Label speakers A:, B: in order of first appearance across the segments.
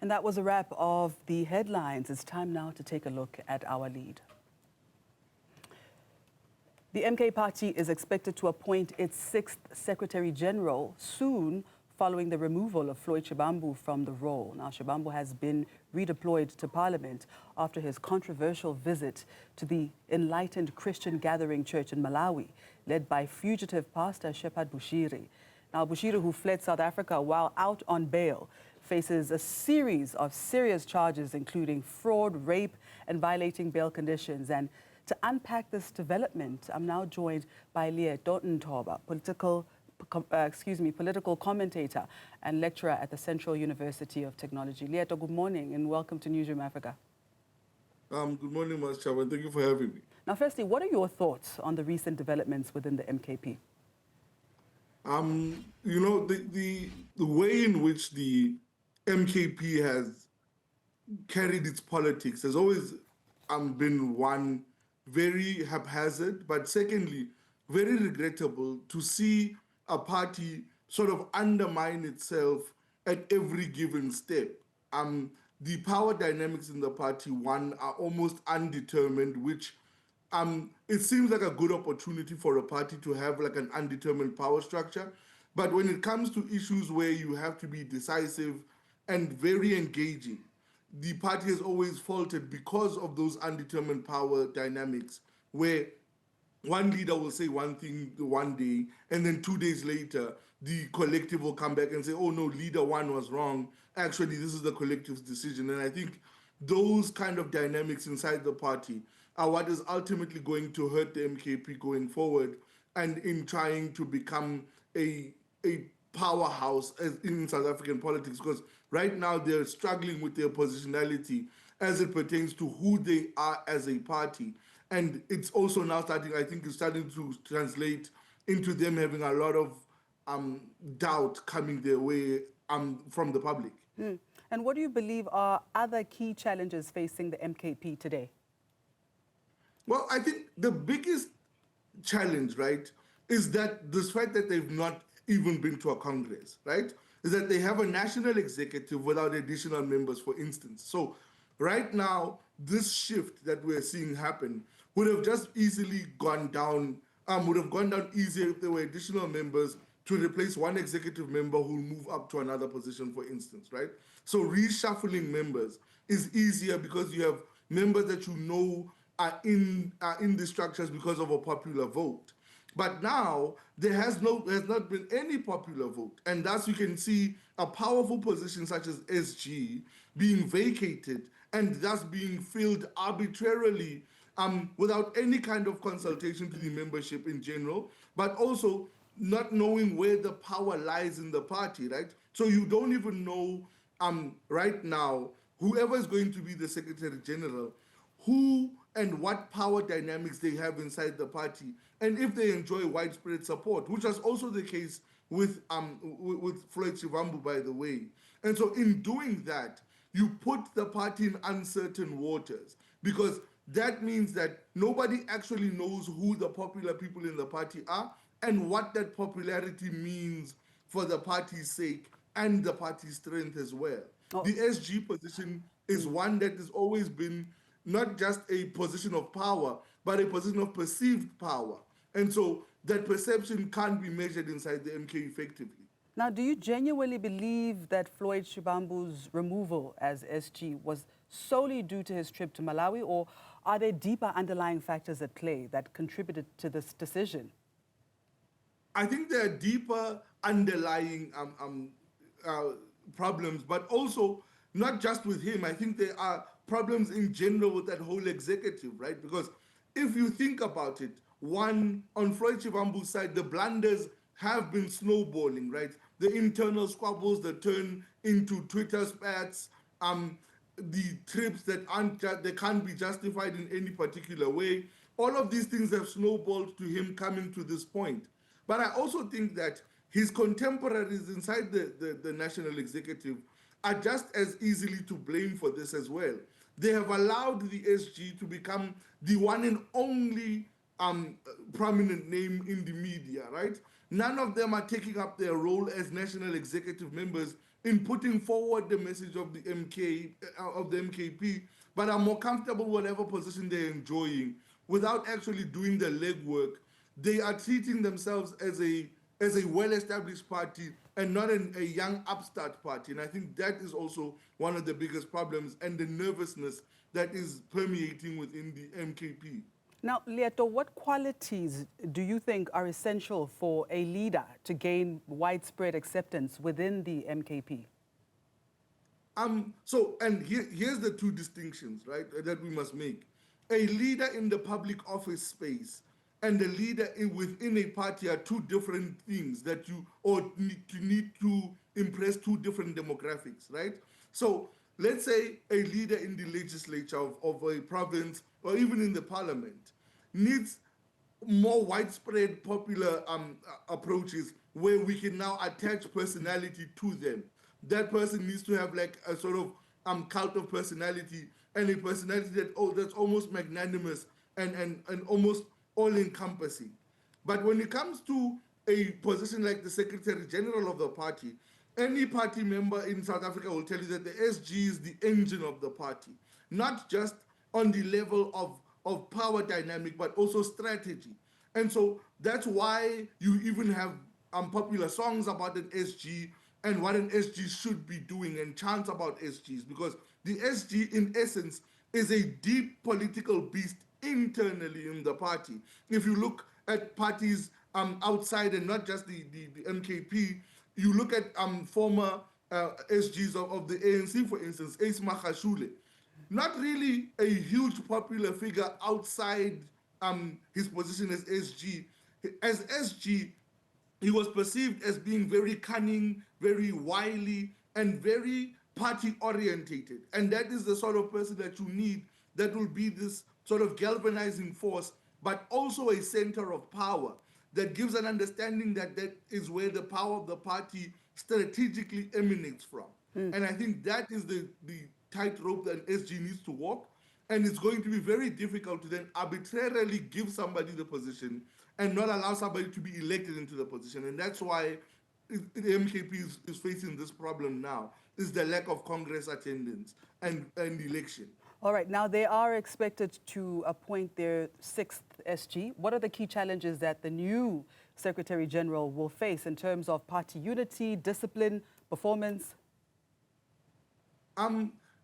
A: And that was a wrap of the headlines. It's time now to take a look at our lead. The MK party is expected to appoint its 6th Secretary General soon following the removal of Floyd Shivambu from the role. Now, Shivambu has been redeployed to Parliament after his controversial visit to the Enlightened Christian Gathering Church in Malawi, led by fugitive pastor Shepherd Bushiri. Now, Bushiri, who fled South Africa while out on bail, faces a series of serious charges, including fraud, rape, and violating bail conditions. And to unpack this development, I'm now joined by Leeto Nthoba, political commentator and lecturer at the Central University of Technology. Leeto, good morning and welcome to Newzroom Afrika.
B: Good morning, Ms. Chairman. Thank you for having me.
A: Now, firstly, what are your thoughts on the recent developments within the MKP?
B: You know, the way in which the MKP has carried its politics has always been one, very haphazard, but secondly, very regrettable to see a party sort of undermine itself at every given step. The power dynamics in the party, one, are almost undetermined, which it seems like a good opportunity for a party to have like an undetermined power structure. But when it comes to issues where you have to be decisive and very engaging, the party has always faltered because of those undetermined power dynamics, where one leader will say one thing one day, and then 2 days later, the collective will come back and say, oh no, leader one was wrong. Actually, this is the collective's decision. And I think those kind of dynamics inside the party are what is ultimately going to hurt the MKP going forward and in trying to become a powerhouse in South African politics, because right now they're struggling with their positionality as it pertains to who they are as a party. And it's also now starting to translate into them having a lot of doubt coming their way from the public.
A: And what do you believe are other key challenges facing the MKP today?
B: Well, I think the biggest challenge, right, is that this fact that they've not even been to a Congress, right, is that they have a national executive without additional members, for instance. So right now, this shift that we're seeing happen would have just easily gone down, easier if there were additional members to replace one executive member who will move up to another position, for instance, right? So reshuffling members is easier because you have members that you know are in the structures because of a popular vote. But now there has not been any popular vote, and thus you can see a powerful position such as SG being vacated and thus being filled arbitrarily without any kind of consultation to the membership in general, but also not knowing where the power lies in the party, right? So you don't even know right now, whoever is going to be the Secretary General, who and what power dynamics they have inside the party, and if they enjoy widespread support, which was also the case with Floyd Shivambu, by the way. And so in doing that, you put the party in uncertain waters, because that means that nobody actually knows who the popular people in the party are and what that popularity means for the party's sake and the party's strength as well. The SG position is one that has always been not just a position of power, but a position of perceived power. And so that perception can't be measured inside the MK effectively.
A: Now, do you genuinely believe that Floyd Shivambu's removal as SG was solely due to his trip to Malawi, or are there deeper underlying factors at play that contributed to this decision?
B: I think there are deeper underlying problems, but also not just with him. I think there are problems in general with that whole executive, right? Because if you think about it, one, on Floyd Shivambu's side, the blunders have been snowballing, right? The internal squabbles that turn into Twitter spats, the trips that they can't be justified in any particular way. All of these things have snowballed to him coming to this point. But I also think that his contemporaries inside the national executive are just as easily to blame for this as well. They have allowed the SG to become the one and only prominent name in the media, right? None of them are taking up their role as national executive members in putting forward the message of the MKP, but are more comfortable whatever position they're enjoying without actually doing the legwork. They are treating themselves as a well-established party and not a young upstart party. And I think that is also one of the biggest problems and the nervousness that is permeating within the MKP.
A: Now, Leeto, what qualities do you think are essential for a leader to gain widespread acceptance within the MKP?
B: Here's the two distinctions, right, that we must make. A leader in the public office space and a leader within a party are two different things that you need to impress two different demographics, right? So let's say a leader in the legislature of a province or even in the parliament needs more widespread popular approaches where we can now attach personality to them. That person needs to have like a sort of cult of personality and a personality that's almost magnanimous and almost all-encompassing. But when it comes to a position like the Secretary General of the party, any party member in South Africa will tell you that the SG is the engine of the party, not just on the level of power dynamic, but also strategy. And so that's why you even have popular songs about an SG and what an SG should be doing and chants about SGs, because the SG in essence is a deep political beast internally in the party. If you look at parties outside and not just the MKP, you look at former SGs of the ANC, for instance, Ace Magashule, not really a huge popular figure outside his position as SG. As SG, he was perceived as being very cunning, very wily, and very party orientated. And that is the sort of person that you need that will be this sort of galvanizing force, but also a center of power that gives an understanding that that is where the power of the party strategically emanates from. And I think that is the tightrope that SG needs to walk. And it's going to be very difficult to then arbitrarily give somebody the position and not allow somebody to be elected into the position. And that's why the MKP is facing this problem now, is the lack of Congress attendance and election.
A: All right, now they are expected to appoint their sixth SG. What are the key challenges that the new Secretary General will face in terms of party unity, discipline, performance?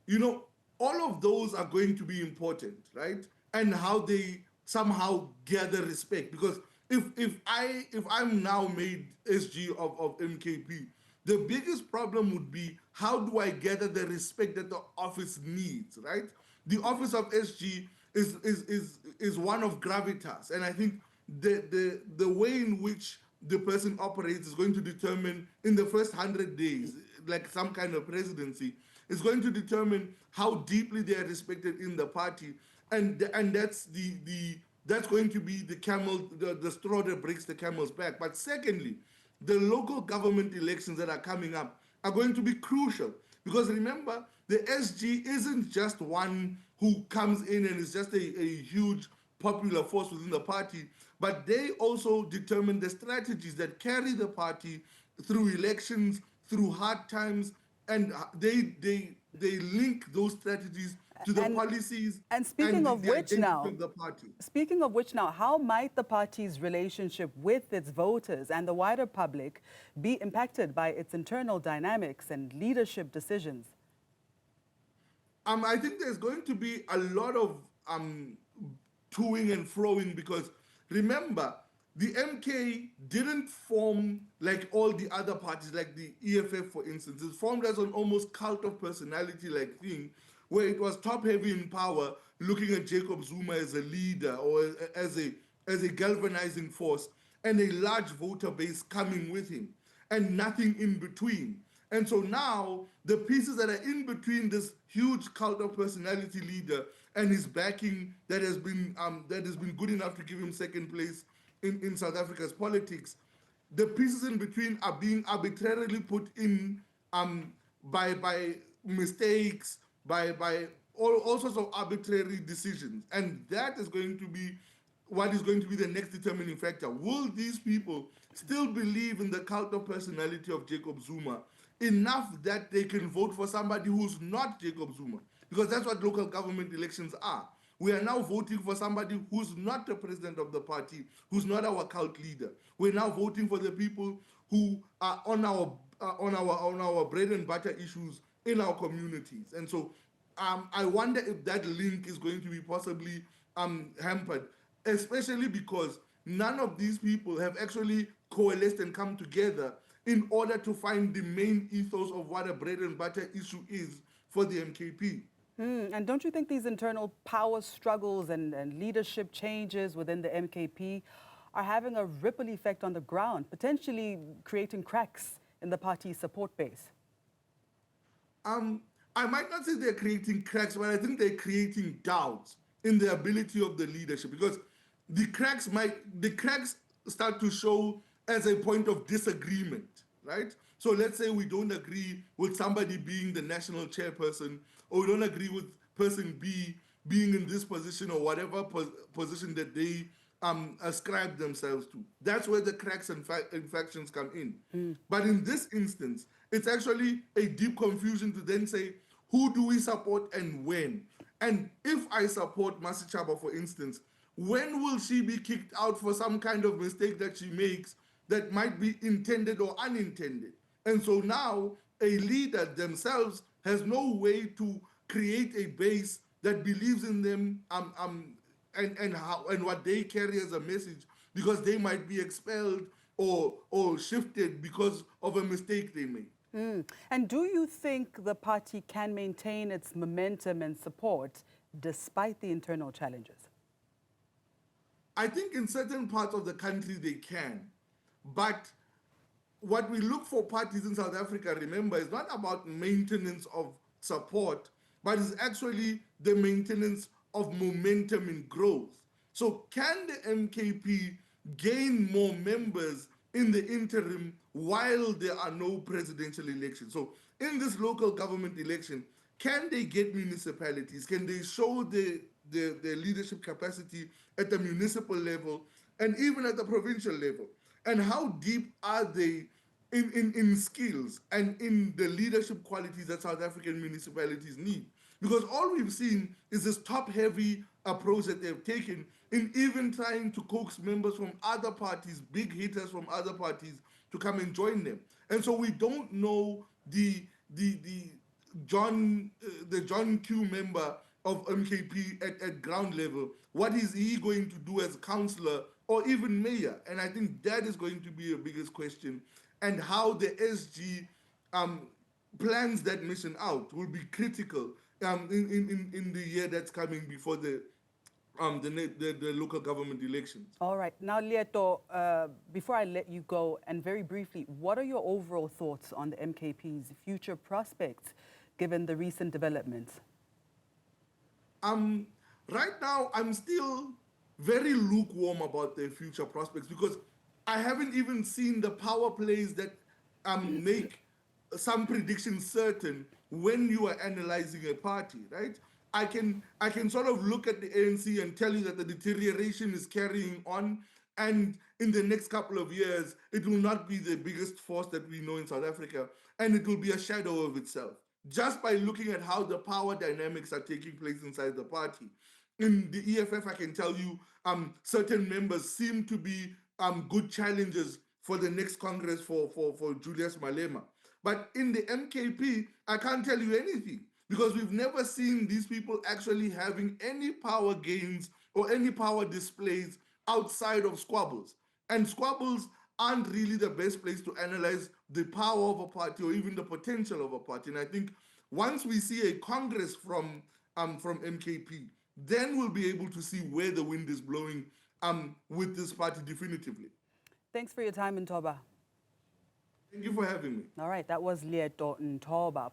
B: You know, all of those are going to be important, right? And how they somehow gather respect. Because if I'm now made SG of MKP, the biggest problem would be, how do I gather the respect that the office needs, right? The office of SG is one of gravitas, and I think the way in which the person operates is going to determine in the first 100 days, like some kind of presidency, is going to determine how deeply they are respected in the party, and that's that's going to be the straw that breaks the camel's back. But secondly, the local government elections that are coming up are going to be crucial, because remember, the SG isn't just one who comes in and is just a huge popular force within the party, but they also determine the strategies that carry the party through elections, through hard times, and they link those strategies to the policies
A: and speaking of which now,
B: of the party.
A: Speaking of which now, how might the party's relationship with its voters and the wider public be impacted by its internal dynamics and leadership decisions?
B: I think there's going to be a lot of toing and froing, because remember, the MK didn't form like all the other parties, like the EFF, for instance. It formed as an almost cult of personality-like thing, where it was top-heavy in power, looking at Jacob Zuma as a leader or as a galvanizing force, and a large voter base coming with him, and nothing in between. And so now the pieces that are in between this huge cult of personality leader and his backing that has been good enough to give him second place in South Africa's politics, the pieces in between are being arbitrarily put in by mistakes, by all sorts of arbitrary decisions. And that is going to be what is going to be the next determining factor. Will these people still believe in the cult of personality of Jacob Zuma enough that they can vote for somebody who's not Jacob Zuma, because that's what local government elections are. We are now voting for somebody who's not the president of the party, who's not our cult leader. We're now voting for the people who are on our bread and butter issues in our communities. And so I wonder if that link is going to be possibly hampered, especially because none of these people have actually coalesced and come together in order to find the main ethos of what a bread and butter issue is for the MKP.
A: And don't you think these internal power struggles and leadership changes within the MKP are having a ripple effect on the ground, potentially creating cracks in the party's support base?
B: I might not say they're creating cracks, but I think they're creating doubts in the ability of the leadership, because the cracks start to show as a point of disagreement, right? So let's say we don't agree with somebody being the national chairperson, or we don't agree with person B being in this position or whatever position that they ascribe themselves to. That's where the cracks and factions come in. But in this instance, it's actually a deep confusion to then say, who do we support and when? And if I support Masichaba, for instance, when will she be kicked out for some kind of mistake that she makes that might be intended or unintended? And so now a leader themselves has no way to create a base that believes in them and what they carry as a message, because they might be expelled or shifted because of a mistake they made.
A: And do you think the party can maintain its momentum and support despite the internal challenges?
B: I think in certain parts of the country they can, but what we look for parties in South Africa, remember, is not about maintenance of support, but is actually the maintenance of momentum and growth. So can the MKP gain more members in the interim while there are no presidential elections? So in this local government election, can they get municipalities? Can they show their leadership capacity at the municipal level and even at the provincial level? And how deep are they in skills and in the leadership qualities that South African municipalities need? Because all we've seen is this top-heavy approach that they've taken in even trying to coax members from other parties, big hitters from other parties, to come and join them. And so we don't know the John Q member of MKP at ground level. What is he going to do as councillor or even mayor? And I think that is going to be the biggest question. And how the SG plans that mission out will be critical in the year that's coming before the local government elections.
A: All right. Now, Leeto, before I let you go, and very briefly, what are your overall thoughts on the MKP's future prospects given the recent developments?
B: Right now, I'm still very lukewarm about their future prospects, because I haven't even seen the power plays that make some predictions certain when you are analyzing a party, right? I can sort of look at the ANC and tell you that the deterioration is carrying on, and in the next couple of years, it will not be the biggest force that we know in South Africa, and it will be a shadow of itself, just by looking at how the power dynamics are taking place inside the party. In the EFF, I can tell you certain members seem to be good challengers for the next Congress for Julius Malema. But in the MKP, I can't tell you anything, because we've never seen these people actually having any power gains or any power displays outside of squabbles. And squabbles aren't really the best place to analyze the power of a party or even the potential of a party. And I think once we see a Congress from MKP, then we'll be able to see where the wind is blowing with this party definitively.
A: Thanks for your time, Nthoba.
B: Thank you for having me.
A: All right, that was Leeto Nthoba.